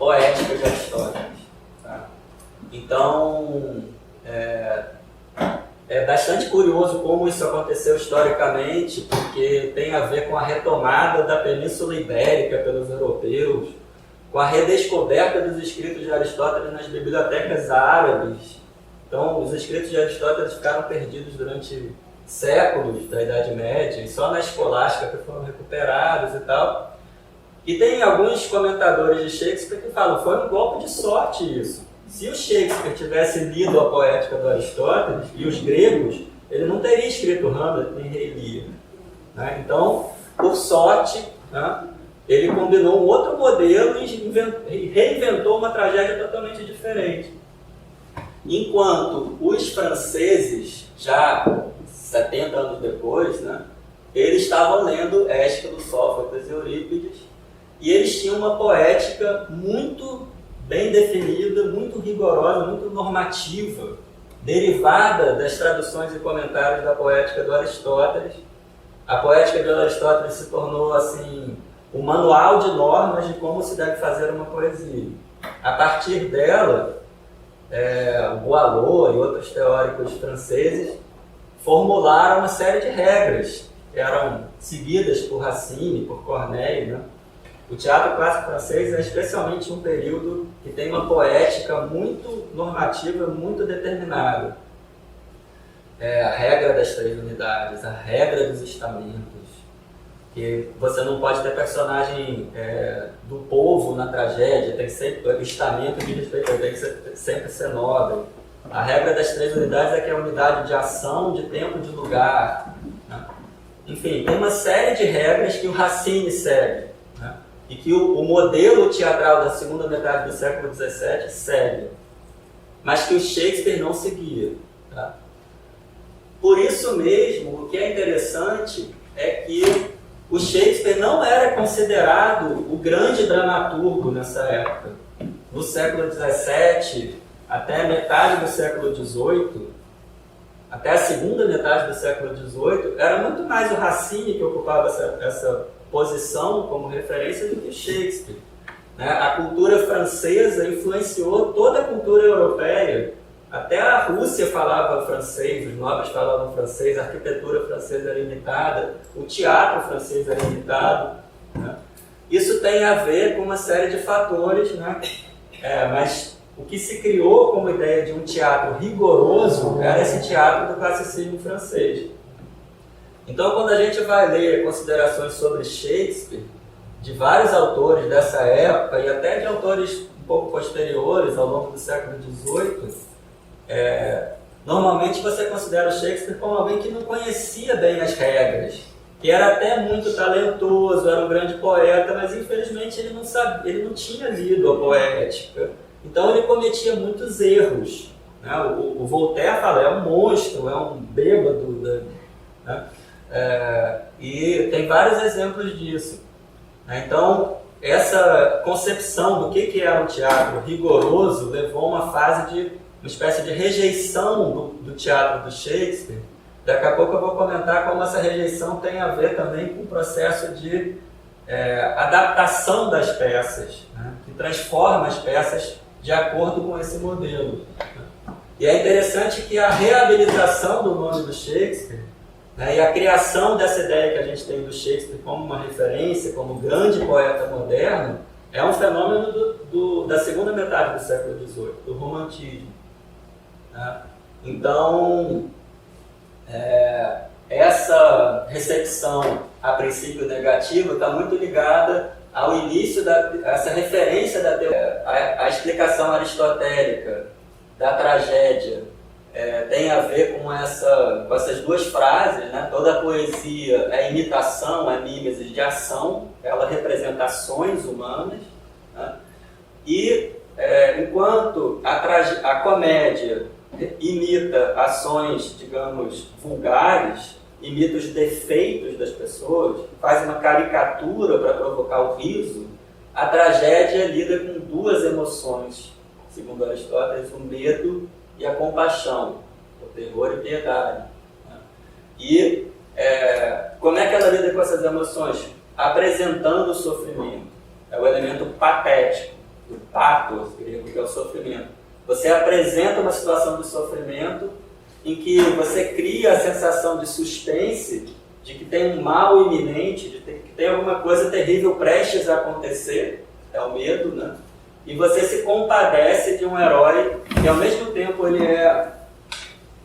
poética de Aristóteles. Tá? Então, é bastante curioso como isso aconteceu historicamente, porque tem a ver com a retomada da Península Ibérica pelos europeus, com a redescoberta dos escritos de Aristóteles nas bibliotecas árabes. Então, os escritos de Aristóteles ficaram perdidos durante séculos da Idade Média, e só na escolástica que foram recuperados e tal. E tem alguns comentadores de Shakespeare que falam, foi um golpe de sorte isso. Se o Shakespeare tivesse lido a poética do Aristóteles e os gregos, ele não teria escrito Hamlet nem Rei Lear. Né? Então, por sorte, né, ele combinou um outro modelo e reinventou uma tragédia totalmente diferente. Enquanto os franceses, já 70 anos depois, né, eles estavam lendo Ésquilo, Sófocles e Eurípides, e eles tinham uma poética muito bem definida, muito rigorosa, muito normativa, derivada das traduções e comentários da poética do Aristóteles. A poética de Aristóteles se tornou, assim, o manual de normas de como se deve fazer uma poesia. A partir dela, o Boileau e outros teóricos franceses formularam uma série de regras que eram seguidas por Racine, por Corneille. Né? O teatro clássico francês é especialmente um período que tem uma poética muito normativa, muito determinada. A regra das 3 unidades, a regra dos estamentos, que você não pode ter personagem do povo na tragédia, tem que sempre, o estamento de respeito tem que sempre ser nobre. A regra das 3 unidades é que é a unidade de ação, de tempo e de lugar. Né? Enfim, tem uma série de regras que o Racine segue, né? E que o modelo teatral da segunda metade do século XVII segue, mas que o Shakespeare não seguia. Tá? Por isso mesmo, o que é interessante é que o Shakespeare não era considerado o grande dramaturgo nessa época. No século XVII, até a metade do século XVIII, até a segunda metade do século XVIII, era muito mais o Racine que ocupava essa posição como referência do que o Shakespeare. Né? A cultura francesa influenciou toda a cultura europeia. Até a Rússia falava francês, os nobres falavam francês, a arquitetura francesa era imitada, o teatro francês era imitado. Né? Isso tem a ver com uma série de fatores, né? Mas o que se criou como ideia de um teatro rigoroso era esse teatro do classicismo francês. Então, quando a gente vai ler considerações sobre Shakespeare, de vários autores dessa época e até de autores um pouco posteriores, ao longo do século XVIII, normalmente você considera o Shakespeare como alguém que não conhecia bem as regras, que era até muito talentoso, era um grande poeta, mas infelizmente ele não sabia, ele não tinha lido a poética, então ele cometia muitos erros. Né? O Voltaire fala, é um monstro, é um bêbado, né? E tem vários exemplos disso. Né? Então, essa concepção do que era um teatro rigoroso levou a uma fase de uma espécie de rejeição do teatro do Shakespeare. Daqui a pouco eu vou comentar como essa rejeição tem a ver também com o processo de adaptação das peças, né? Que transforma as peças de acordo com esse modelo. E é interessante que a reabilitação do nome do Shakespeare, né, e a criação dessa ideia que a gente tem do Shakespeare como uma referência, como grande poeta moderno, é um fenômeno da segunda metade do século XVIII, do romantismo. Né? Então, essa recepção, a princípio negativa, está muito ligada ao início essa referência à explicação aristotélica da tragédia. Tem a ver com essas duas frases, né? Toda a poesia é imitação, é mimesis de ação, ela representa ações humanas, né? E enquanto a comédia imita ações, digamos, vulgares, imita os defeitos das pessoas, faz uma caricatura para provocar o riso, a tragédia lida com duas emoções, segundo Aristóteles, o medo e a compaixão, o terror e piedade. Né? E como é que ela lida com essas emoções? Apresentando o sofrimento. É o elemento patético, do pathos grego, que é o sofrimento. Você apresenta uma situação de sofrimento em que você cria a sensação de suspense, de que tem um mal iminente, de que tem alguma coisa terrível prestes a acontecer, é o medo, né? E você se compadece de um herói que ao mesmo tempo ele é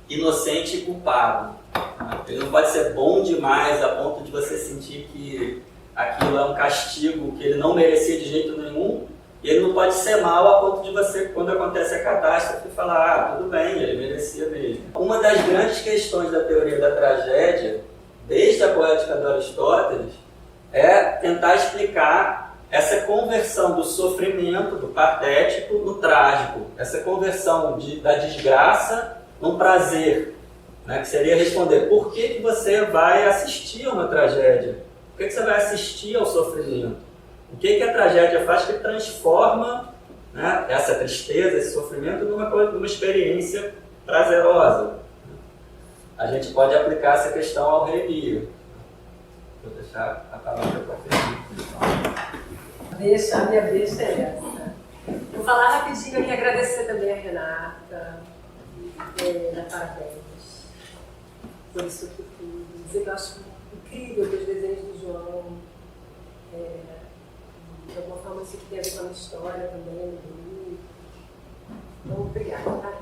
inocente e culpado. Ele não pode ser bom demais a ponto de você sentir que aquilo é um castigo que ele não merecia de jeito nenhum, e ele não pode ser mal a ponto de você, quando acontece a catástrofe, falar, tudo bem, ele merecia mesmo. Uma das grandes questões da teoria da tragédia, desde a poética do Aristóteles, é tentar explicar essa conversão do sofrimento, do patético, no trágico, essa conversão da desgraça num prazer, né? Que seria responder, por que você vai assistir a uma tragédia? Por que você vai assistir ao sofrimento? O que a tragédia faz que transforma, né, essa tristeza, esse sofrimento numa experiência prazerosa? A gente pode aplicar essa questão ao Rei Lear. Vou deixar a palavra para frente. A minha deixa é essa. Vou falar rapidinho aqui, agradecer também a Renata, dar parabéns por isso aqui tudo. Dizer que eu acho incrível que os desenhos do João, de alguma forma, isso aqui tem a ver com a minha história também, do livro. Então, obrigada, tá?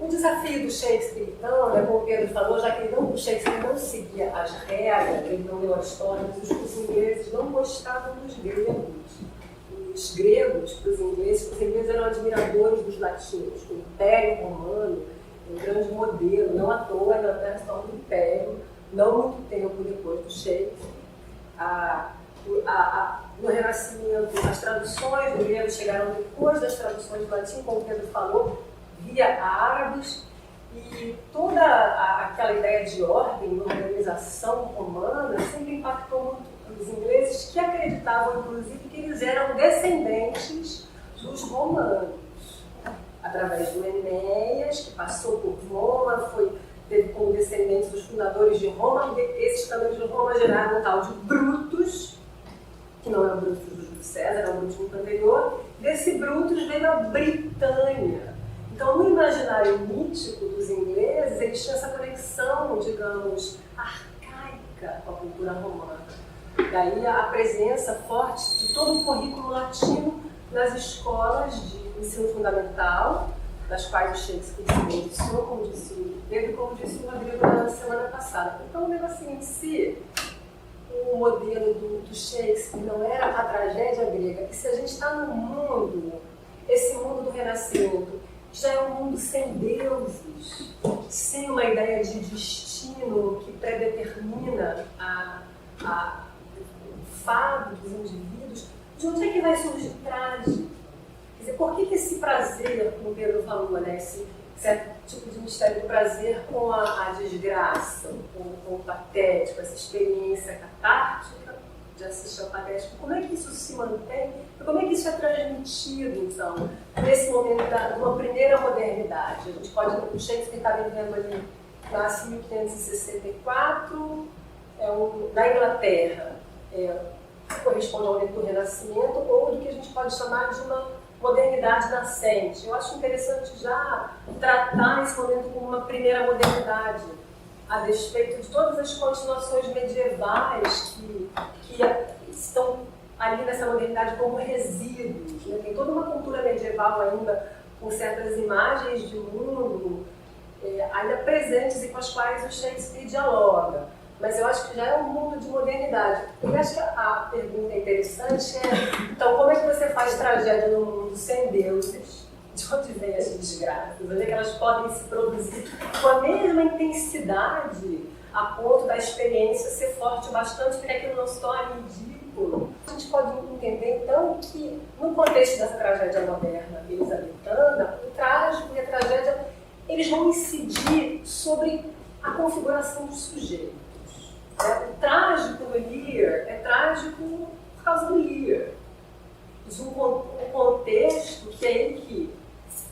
O desafio do Shakespeare, então, como o Pedro falou, já que o Shakespeare não seguia as regras, ele não leu a história, mas os ingleses não gostavam dos gregos. Os gregos, para os ingleses eram admiradores dos latinos. O Império Romano é um grande modelo, não à toa, a Inglaterra se torna um império, não muito tempo depois do Shakespeare. No Renascimento, as traduções do grego chegaram depois das traduções do latim, como o Pedro falou, via árabes, e toda aquela ideia de ordem, organização romana, sempre impactou muito os ingleses, que acreditavam, inclusive, que eles eram descendentes dos romanos. Através do Enéas, que passou por Roma, teve como descendentes dos fundadores de Roma, esses fundadores de Roma geraram um tal de Brutus, que não é o Brutus do Júlio César, é um Brutus muito anterior. Desse Brutus veio a Britânia. Então, no imaginário mítico dos ingleses, eles tinham essa conexão, digamos, arcaica com a cultura romana. Daí a presença forte de todo o currículo latino nas escolas de ensino fundamental, das quais o Shakespeare se beneficiou, como disse o Pedro, como disse o Rodrigo na semana passada. Então, o negócio em si, o modelo do Shakespeare não era a tragédia grega, e se a gente está no mundo, esse mundo do Renascimento, já é um mundo sem deuses, sem uma ideia de destino que predetermina o fado dos indivíduos. De onde é que vai surgir traje? Quer dizer, por que esse prazer, como o Pedro falou, né, esse certo tipo de mistério do prazer com a desgraça, com o patético, essa experiência catártica de assistir ao patético, como é que isso se mantém? E como é que isso é transmitido, então, nesse momento de uma primeira modernidade? A gente pode, o Shakespeare está vivendo ali, nasce em 1564, na Inglaterra, corresponde ao momento do Renascimento, ou do que a gente pode chamar de uma modernidade nascente. Eu acho interessante já tratar esse momento como uma primeira modernidade, a despeito de todas as continuações medievais que estão ali nessa modernidade como resíduos. Né? Tem toda uma cultura medieval ainda com certas imagens de mundo ainda presentes e com as quais o Shakespeare dialoga. Mas eu acho que já é um mundo de modernidade. E acho que a pergunta interessante então, como é que você faz tragédia num mundo sem deuses? De onde vêm as desgraças? Onde é que elas podem se produzir com a mesma intensidade, a ponto da experiência ser forte o bastante para que aquilo não se torne ridículo? A gente pode entender, então, que no contexto dessa tragédia moderna elisabetana, o trágico e a tragédia, eles vão incidir sobre a configuração dos sujeitos. O trágico do Lear é trágico por causa do Lear. De um contexto que é ele que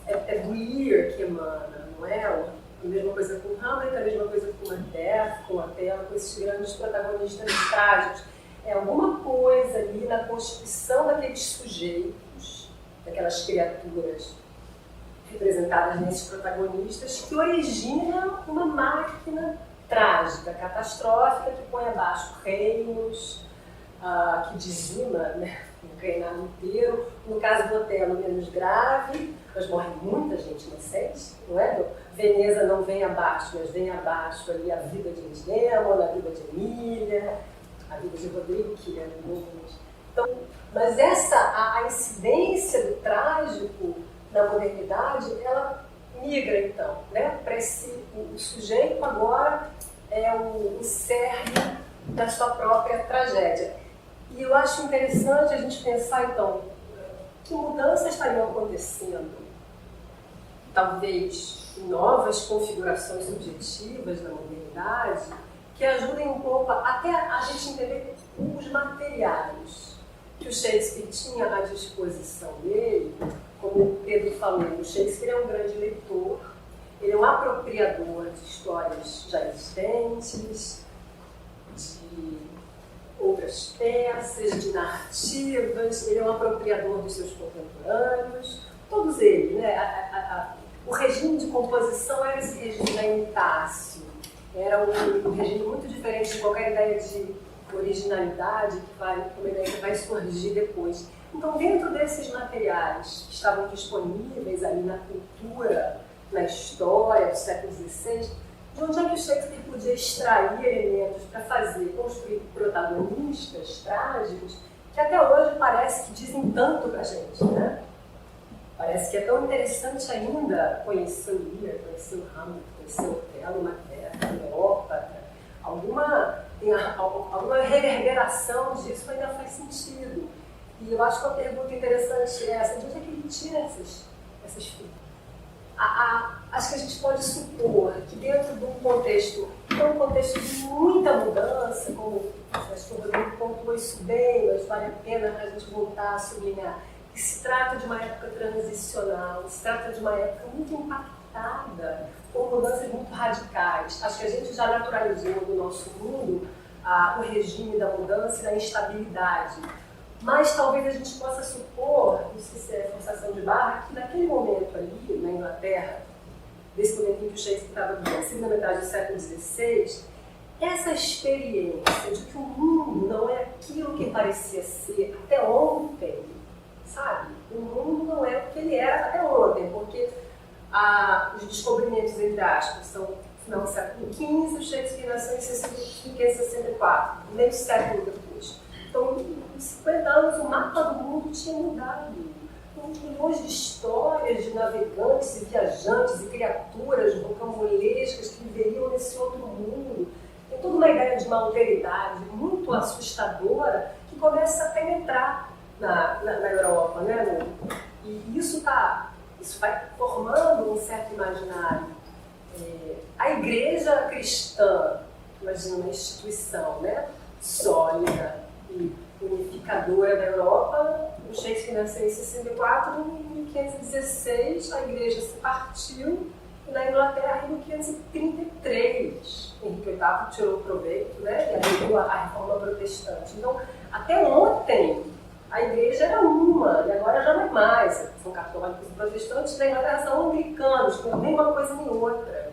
é do Lear que emana, não é? A mesma coisa com Hamlet, a mesma coisa com Macbeth, com Otelo, com esses grandes protagonistas trágicos. É alguma coisa ali na constituição daqueles sujeitos daquelas criaturas representadas nesses protagonistas, que origina uma máquina trágica, catastrófica, que põe abaixo reinos, que dizima, né, o reinado inteiro. No caso do Otelo, menos grave, mas morre muita gente inocente, não é? Veneza não vem abaixo, mas vem abaixo ali a vida de Desdémona, a vida de Emília, a vida de Rodrigo, que é novo. Então, mas a incidência do trágico na modernidade, ela migra então, né, para o sujeito agora é o cerne da sua própria tragédia. E eu acho interessante a gente pensar então que mudanças estariam acontecendo, talvez em novas configurações subjetivas da modernidade, que ajudem um pouco até a gente entender os materiais que o Shakespeare tinha à disposição dele. Como o Pedro falou, o Shakespeare é um grande leitor, ele é um apropriador de histórias já existentes, de outras peças, de narrativas, ele é um apropriador dos seus contemporâneos, todos eles, né? O regime de composição era esse regime da imitácio, era um regime muito diferente de qualquer ideia de originalidade, uma ideia que vai surgir depois. Então, dentro desses materiais que estavam disponíveis ali na cultura, na história do século XVI, de onde é que o Shakespeare podia extrair elementos para construir protagonistas trágicos que até hoje parece que dizem tanto para a gente, né? Parece que é tão interessante ainda conhecer o Lear, conhecer o Hamlet, conhecer o Otelo, Macbeth, Cleópatra. Alguma reverberação disso ainda faz sentido. E eu acho que uma pergunta interessante é essa: de onde é que ele tira essas figuras? Acho que a gente pode supor que dentro de um contexto de muita mudança, como acho que o Rodrigo pontuou isso bem, mas vale a pena a gente voltar a sublinhar, que se trata de uma época transicional, se trata de uma época muito impactada por mudanças muito radicais. Acho que a gente já naturalizou no nosso mundo o regime da mudança e da instabilidade. Mas talvez a gente possa supor, não sei se é forçação de barra, que naquele momento ali, na Inglaterra, desse momento em que o Shakespeare estava na segunda metade do século XVI, essa experiência de que o mundo não é aquilo que parecia ser até ontem, sabe? O mundo não é o que ele era até ontem, porque os descobrimentos, entre aspas, são no final do século XV, o Shakespeare nasceu em 1564, meio século depois. Então, em 50 anos, o mapa do mundo tinha mudado. Com milhões de histórias de navegantes e viajantes e criaturas rocambolescas que viveriam nesse outro mundo. Tem toda uma ideia de uma alteridade muito assustadora que começa a penetrar na Europa, né? E isso vai formando um certo imaginário. A igreja cristã, imagina uma instituição, né, sólida e unificadora da Europa. O Shakespeare nasceu em 64, em 1516 a igreja se partiu, e na Inglaterra em 1533 Henrique VIII tirou proveito, né, e aderiu à reforma protestante. Então, até ontem a igreja era uma, e agora já não é mais. São católicos e protestantes, na Inglaterra são anglicanos, que não é nem uma coisa nem outra.